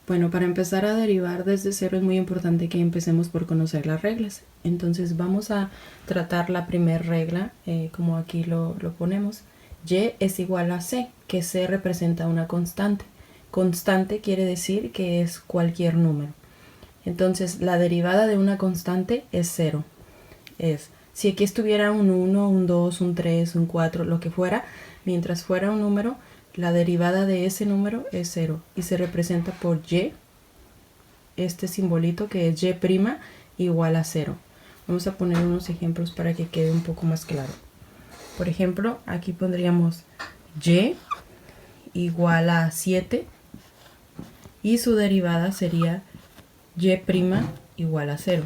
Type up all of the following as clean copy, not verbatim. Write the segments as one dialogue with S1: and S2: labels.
S1: Bueno, para empezar a derivar desde cero es muy importante que empecemos por conocer las reglas. Entonces vamos a tratar la primera regla, como aquí lo ponemos. Y es igual a C, que C representa una constante. Constante quiere decir que es cualquier número. Entonces la derivada de una constante es 0. Si aquí estuviera un 1, un 2, un 3, un 4, lo que fuera, mientras fuera un número, la derivada de ese número es 0 y se representa por y, este simbolito que es y' igual a 0. Vamos a poner unos ejemplos para que quede un poco más claro. Por ejemplo, aquí pondríamos y igual a 7 y su derivada sería y' igual a 0.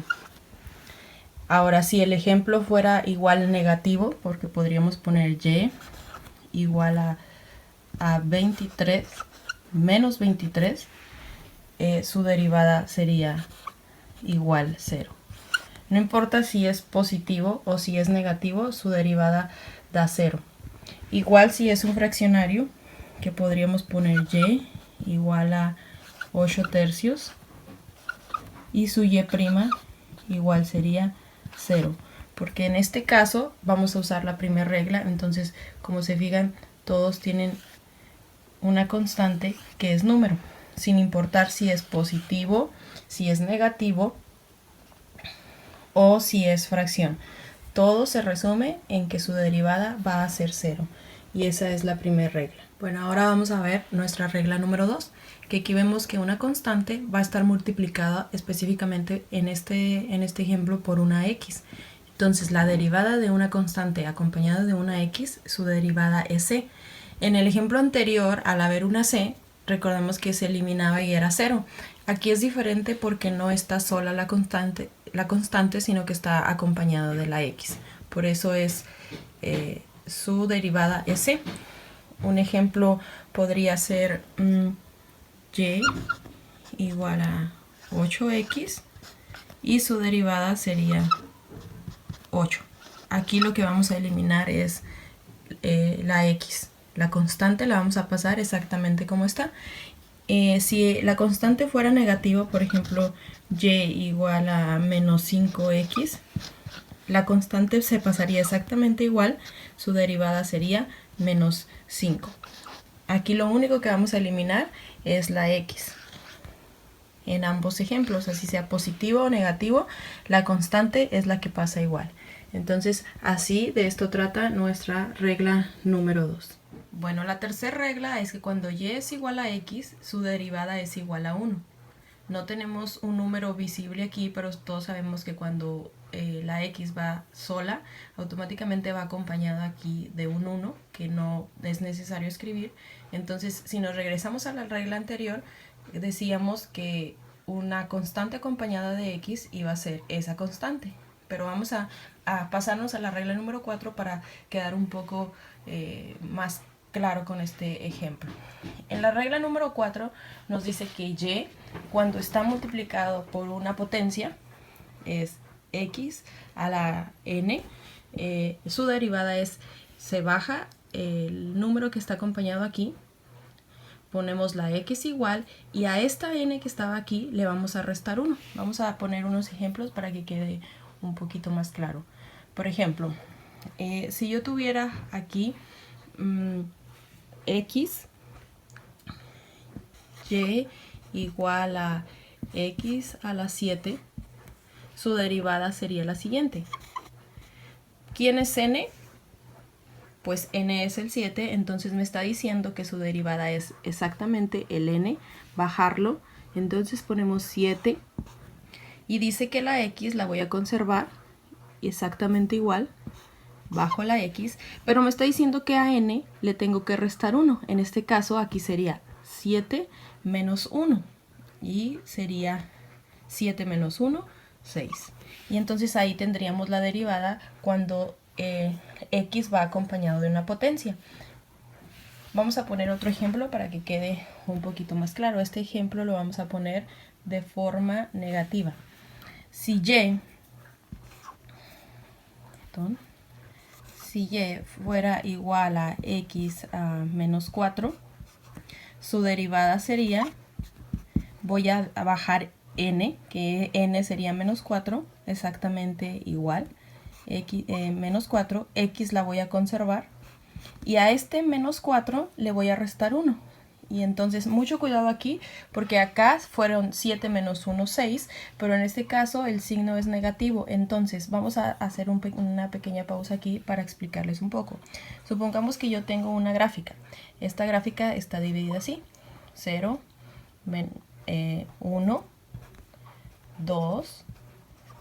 S1: Ahora, si el ejemplo fuera igual negativo, porque podríamos poner y igual a 23 menos 23, su derivada sería igual 0. No importa si es positivo o si es negativo, su derivada da 0. Igual si es un fraccionario, que podríamos poner y igual a 8 tercios y su y' igual sería 0. Porque en este caso vamos a usar la primera regla, entonces como se fijan, todos tienen una constante que es número, sin importar si es positivo, si es negativo o si es fracción. Todo se resume en que su derivada va a ser 0. Y esa es la primera regla. Bueno, ahora vamos a ver nuestra regla número 2, que aquí vemos que una constante va a estar multiplicada específicamente en este ejemplo por una x. Entonces la derivada de una constante acompañada de una x, su derivada es c. En el ejemplo anterior, al haber una c, recordemos que se eliminaba y era 0. Aquí es diferente porque no está sola la constante, sino que está acompañada de la x. Por eso es su derivada es c. Un ejemplo podría ser y igual a 8x y su derivada sería 8. Aquí lo que vamos a eliminar es la x. La constante la vamos a pasar exactamente como está. Si la constante fuera negativa, por ejemplo, y igual a menos 5x, la constante se pasaría exactamente igual, su derivada sería menos 5. Aquí lo único que vamos a eliminar es la x. En ambos ejemplos, así sea positivo o negativo, la constante es la que pasa igual. Entonces, así de esto trata nuestra regla número 2. Bueno, la tercera regla es que cuando y es igual a x, su derivada es igual a 1. No tenemos un número visible aquí, pero todos sabemos que cuando la x va sola, automáticamente va acompañada aquí de un 1, que no es necesario escribir. Entonces, si nos regresamos a la regla anterior, decíamos que una constante acompañada de x iba a ser esa constante. Pero vamos a pasarnos a la regla número 4 para quedar un poco más claro con este ejemplo. En la regla número 4 nos dice que y, cuando está multiplicado por una potencia, es x a la n, su derivada es, se baja el número que está acompañado aquí, ponemos la x igual, y a esta n que estaba aquí le vamos a restar 1. Vamos a poner unos ejemplos para que quede un poquito más claro. Por ejemplo, si yo tuviera aquí x, y igual a x a la 7, su derivada sería la siguiente. ¿Quién es n? Pues n es el 7, entonces me está diciendo que su derivada es exactamente el n, bajarlo, entonces ponemos 7 y dice que la x la voy a conservar exactamente igual, bajo la x, pero me está diciendo que a n le tengo que restar 1, en este caso aquí sería 7 menos 1 y sería 7 menos 1, 6. Y entonces ahí tendríamos la derivada cuando x va acompañado de una potencia. Vamos a poner otro ejemplo para que quede un poquito más claro. Este ejemplo lo vamos a poner de forma negativa. Si y fuera igual a x a menos 4, su derivada sería, voy a bajar n, que n sería menos 4, exactamente igual, menos 4, x la voy a conservar, y a este menos 4 le voy a restar 1. Y entonces mucho cuidado aquí, porque acá fueron 7 menos 1, 6, pero en este caso el signo es negativo. Entonces vamos a hacer una pequeña pausa aquí para explicarles un poco. Supongamos que yo tengo una gráfica. Esta gráfica está dividida así: 0, 1, 2,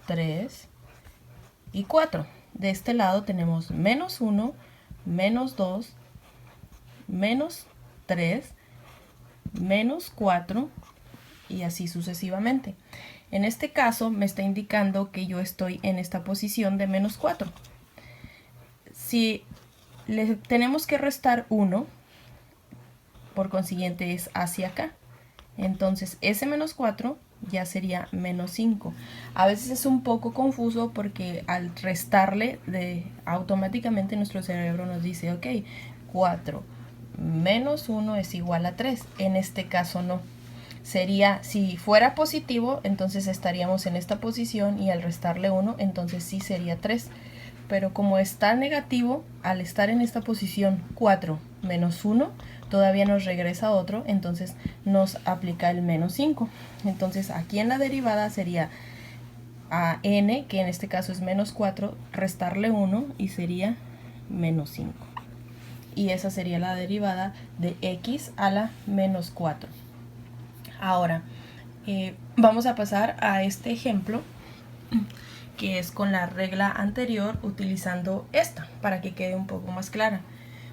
S1: 3 y 4. De este lado tenemos menos 1, menos 2, menos 3, menos 4 y así sucesivamente. En este caso me está indicando que yo estoy en esta posición de menos 4. Si le tenemos que restar 1, por consiguiente es hacia acá. Entonces ese menos 4 ya sería menos 5. A veces es un poco confuso porque al restarle automáticamente nuestro cerebro nos dice, ok, 4 menos 1 es igual a 3. En este caso no. Sería, si fuera positivo, entonces estaríamos en esta posición y al restarle 1, entonces sí sería 3. Pero como está negativo, al estar en esta posición 4 menos 1, todavía nos regresa otro, entonces nos aplica el menos 5. Entonces aquí en la derivada sería a n, que en este caso es menos 4, restarle 1 y sería menos 5. Y esa sería la derivada de x a la menos 4. Ahora, vamos a pasar a este ejemplo, que es con la regla anterior, utilizando esta, para que quede un poco más clara.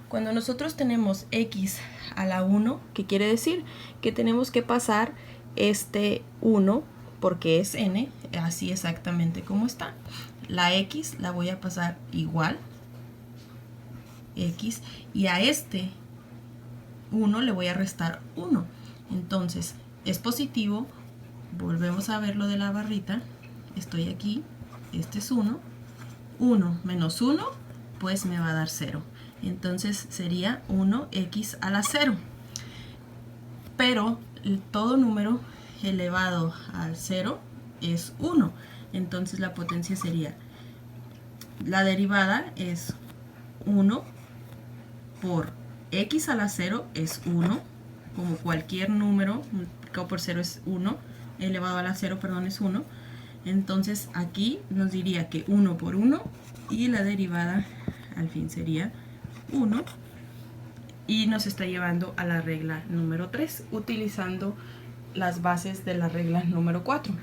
S1: Cuando nosotros tenemos x a la 1, ¿qué quiere decir? Que tenemos que pasar este 1, porque es n, así exactamente como está. La x la voy a pasar igual, x, y a este 1 le voy a restar 1. Entonces, es positivo, volvemos a ver lo de la barrita, estoy aquí, este es 1, 1 menos 1, pues me va a dar 0. Entonces sería 1x a la 0. Pero todo número elevado al 0 es 1. Entonces la potencia sería, la derivada es 1 por x a la 0 es 1, como cualquier número multiplicado por 0 es 1, elevado a la 0, perdón, es 1. Entonces aquí nos diría que 1 por 1 y la derivada al fin sería 1, y nos está llevando a la regla número 3, utilizando las bases de la regla número 4.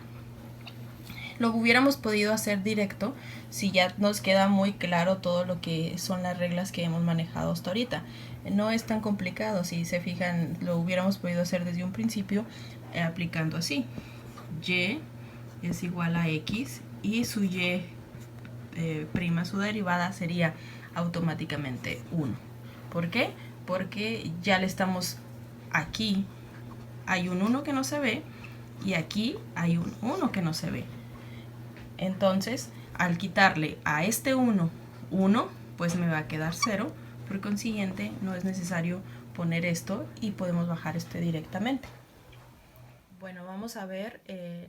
S1: Lo hubiéramos podido hacer directo si ya nos queda muy claro todo lo que son las reglas que hemos manejado hasta ahorita. No es tan complicado, si se fijan, lo hubiéramos podido hacer desde un principio aplicando así. Y es igual a x y su y prima, su derivada, sería automáticamente 1. ¿Por qué? Porque ya le estamos, aquí hay un 1 que no se ve y aquí hay un 1 que no se ve. Entonces, al quitarle a este 1, 1, pues me va a quedar 0. Por consiguiente, no es necesario poner esto y podemos bajar este directamente. Bueno, vamos a ver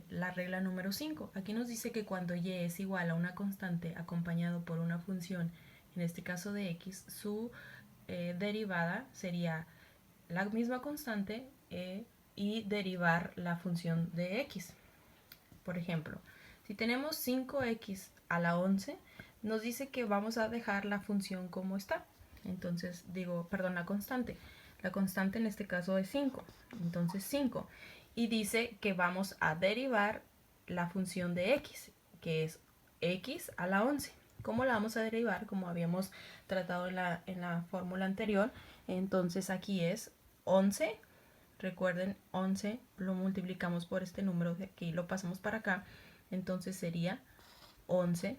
S1: la regla número 5. Aquí nos dice que cuando y es igual a una constante acompañado por una función, en este caso de x, su derivada sería la misma constante y derivar la función de x. Por ejemplo, si tenemos 5x a la 11, nos dice que vamos a dejar la función como está. Entonces, la constante. La constante en este caso es 5. Entonces 5. Y dice que vamos a derivar la función de x, que es x a la 11. ¿Cómo la vamos a derivar? Como habíamos tratado en la fórmula anterior. Entonces aquí es 11. Recuerden, 11 lo multiplicamos por este número de aquí, lo pasamos para acá. Entonces sería 11x.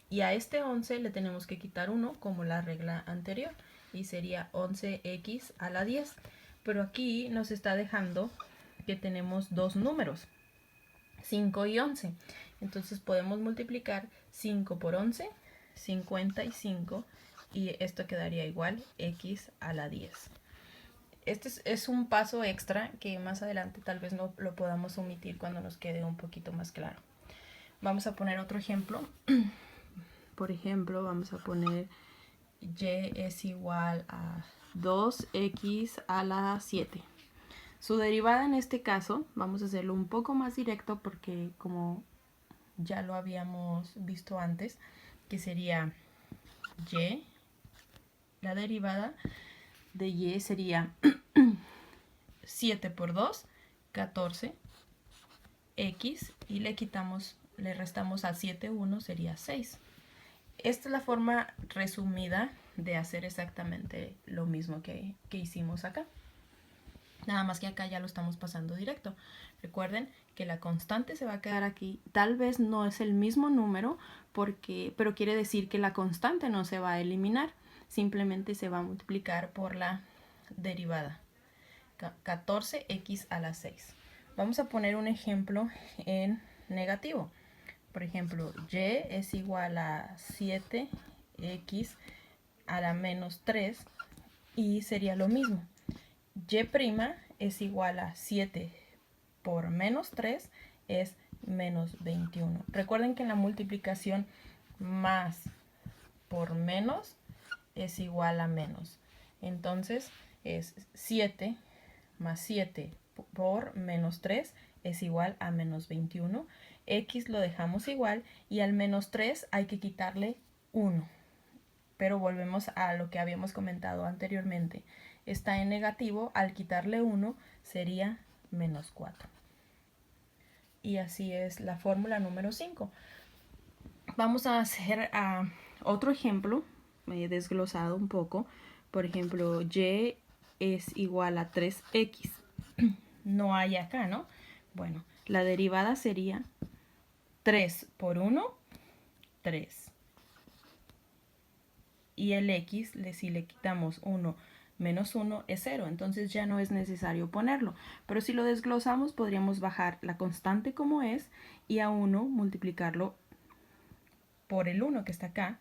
S1: Y a este 11 le tenemos que quitar 1 como la regla anterior. Y sería 11x a la 10. Pero aquí nos está dejando que tenemos dos números, 5 y 11. Entonces podemos multiplicar 5 por 11, 55, y esto quedaría igual x a la 10. Este es un paso extra que más adelante tal vez no lo podamos omitir cuando nos quede un poquito más claro. Vamos a poner otro ejemplo. Por ejemplo, vamos a poner y es igual a 2x a la 7. Su derivada en este caso, vamos a hacerlo un poco más directo porque como ya lo habíamos visto antes, que sería y, la derivada de y sería 7 por 2, 14, x, y le restamos a 7, 1, sería 6. Esta es la forma resumida de hacer exactamente lo mismo que hicimos acá. Nada más que acá ya lo estamos pasando directo. Recuerden que la constante se va a quedar aquí. Tal vez no es el mismo número, pero quiere decir que la constante no se va a eliminar. Simplemente se va a multiplicar por la derivada. 14x a la 6. Vamos a poner un ejemplo en negativo. Por ejemplo, y es igual a 7x a la menos 3, y sería lo mismo. Y' es igual a 7 por menos 3 es menos 21. Recuerden que en la multiplicación más por menos es igual a menos. Entonces es 7 más 7 por menos 3 es igual a menos 21. X lo dejamos igual y al menos 3 hay que quitarle 1. Pero volvemos a lo que habíamos comentado anteriormente. Está en negativo, al quitarle 1 sería menos 4. Y así es la fórmula número 5. Vamos a hacer otro ejemplo, desglosado un poco. Por ejemplo, y es igual a 3x. No hay acá, ¿no? Bueno, la derivada sería 3 por 1, 3. Y el x, si le quitamos 1 menos 1 es 0, entonces ya no es necesario ponerlo. Pero si lo desglosamos podríamos bajar la constante como es y a 1 multiplicarlo por el 1 que está acá,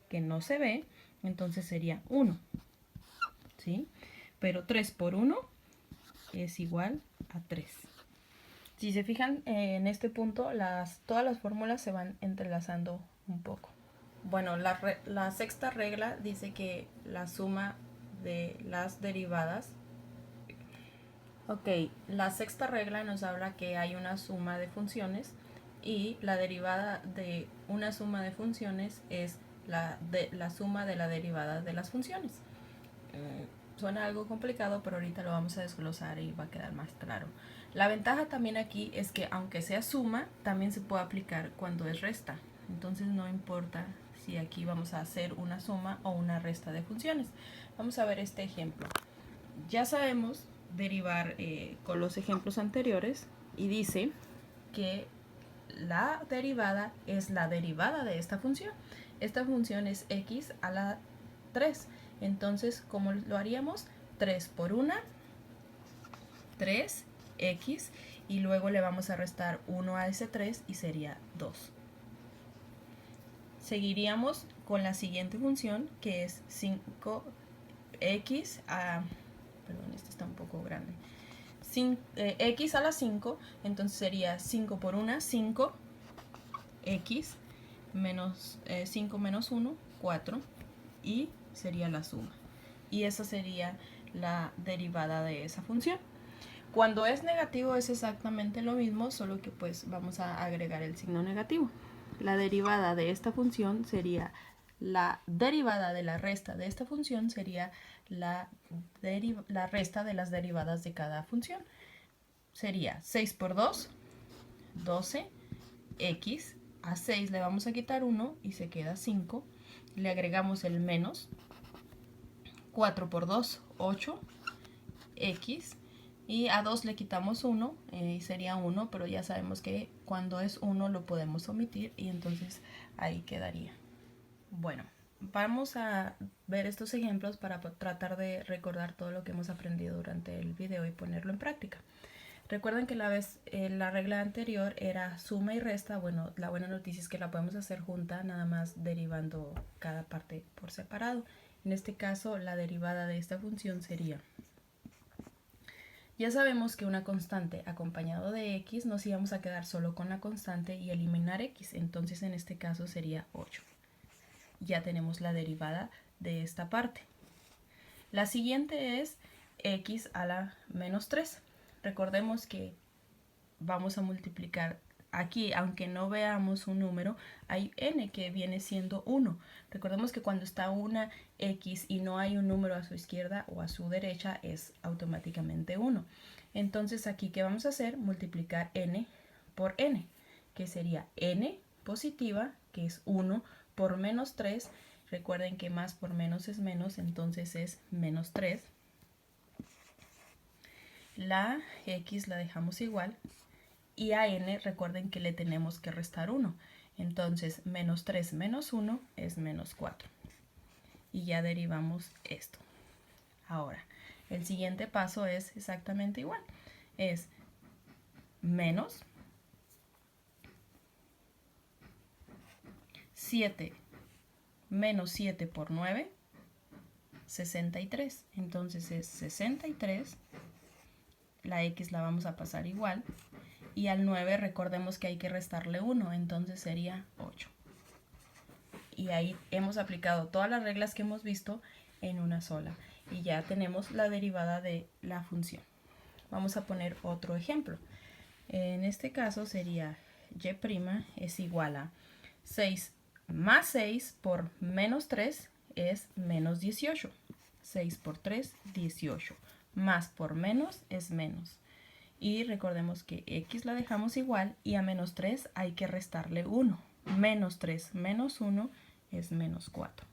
S1: que no se ve, entonces sería 1. ¿Sí? Pero 3 por 1 es igual a 3. Si se fijan en este punto, todas las fórmulas se van entrelazando un poco. Bueno, la sexta regla dice que la suma de las derivadas. Ok, la sexta regla nos habla que hay una suma de funciones y la derivada de una suma de funciones es la suma de la derivada de las funciones. Suena algo complicado, pero ahorita lo vamos a desglosar y va a quedar más claro. La ventaja también aquí es que aunque sea suma, también se puede aplicar cuando es resta. Entonces no importa si aquí vamos a hacer una suma o una resta de funciones. Vamos a ver este ejemplo. Ya sabemos derivar con los ejemplos anteriores y dice que la derivada es la derivada de esta función. Esta función es x a la 3. Entonces, ¿cómo lo haríamos? 3 por 1, 3x, y luego le vamos a restar 1 a ese 3 y sería 2. Seguiríamos con la siguiente función que es 5x a... Perdón, este está un poco grande. X a la 5, entonces sería 5 por 1, 5, x, menos 5 menos 1, 4, y sería la suma. Y esa sería la derivada de esa función. Cuando es negativo es exactamente lo mismo, solo que pues vamos a agregar el signo negativo. La derivada de esta función sería la derivada de la resta de esta función sería la resta de las derivadas de cada función. Sería 6 por 2, 12, x, a 6 le vamos a quitar 1 y se queda 5. Le agregamos el menos, 4 por 2, 8, x, y a 2 le quitamos 1 y sería 1, pero ya sabemos que cuando es 1 lo podemos omitir y entonces ahí quedaría. Bueno, vamos a ver estos ejemplos para tratar de recordar todo lo que hemos aprendido durante el video y ponerlo en práctica. Recuerden que la regla anterior era suma y resta. Bueno, la buena noticia es que la podemos hacer junta, nada más derivando cada parte por separado. En este caso, la derivada de esta función sería... Ya sabemos que una constante acompañado de x nos íbamos a quedar solo con la constante y eliminar x. Entonces, en este caso sería 8. Ya tenemos la derivada de esta parte. La siguiente es x a la menos 3. Recordemos que vamos a multiplicar aquí, aunque no veamos un número, hay n que viene siendo 1. Recordemos que cuando está una x y no hay un número a su izquierda o a su derecha, es automáticamente 1. Entonces aquí, ¿qué vamos a hacer? Multiplicar n por n, que sería n positiva, que es 1, por menos 3. Recuerden que más por menos es menos, entonces es menos 3. La x la dejamos igual. Y a n recuerden que le tenemos que restar 1. Entonces menos 3 menos 1 es menos 4. Y ya derivamos esto. Ahora, el siguiente paso es exactamente igual. Es menos 7 menos 7 por 9, 63. Entonces es 63. La x la vamos a pasar igual. Y al 9 recordemos que hay que restarle 1, entonces sería 8. Y ahí hemos aplicado todas las reglas que hemos visto en una sola. Y ya tenemos la derivada de la función. Vamos a poner otro ejemplo. En este caso sería y' es igual a 6 más 6 por menos 3 es menos 18. 6 por 3, 18. Más por menos es menos. Y recordemos que x la dejamos igual y a menos 3 hay que restarle 1. Menos 3 menos 1 es menos 4.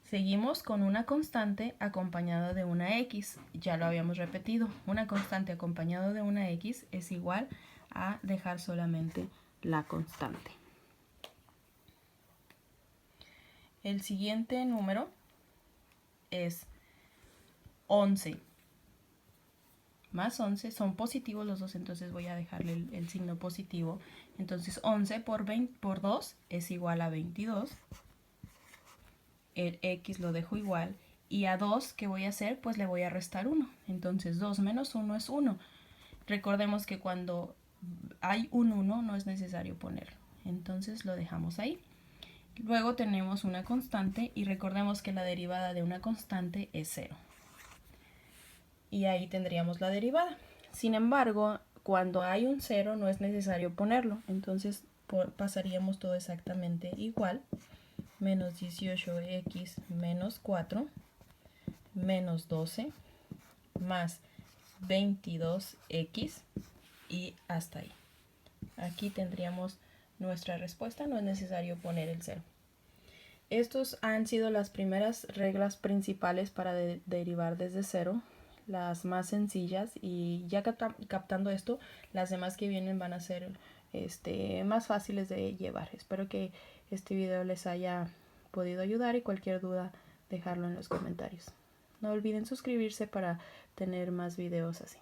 S1: Seguimos con una constante acompañada de una x. Ya lo habíamos repetido. Una constante acompañada de una x es igual a dejar solamente la constante. El siguiente número es 11 más 11, son positivos los dos, entonces voy a dejarle el signo positivo. Entonces 11 por 2 es igual a 22. El x lo dejo igual. Y a 2, ¿qué voy a hacer? Pues le voy a restar 1. Entonces 2 menos 1 es 1. Recordemos que cuando hay un 1 no es necesario ponerlo. Entonces lo dejamos ahí. Luego tenemos una constante y recordemos que la derivada de una constante es 0. Y ahí tendríamos la derivada. Sin embargo, cuando hay un 0 no es necesario ponerlo. Entonces pasaríamos todo exactamente igual. Menos 18x menos 4 menos 12 más 22x y hasta ahí. Aquí tendríamos nuestra respuesta, no es necesario poner el 0. Estos han sido las primeras reglas principales para derivar desde 0, las más sencillas, y ya captando esto, las demás que vienen van a ser más fáciles de llevar. Espero que este video les haya podido ayudar y cualquier duda dejarlo en los comentarios. No olviden suscribirse para tener más videos así.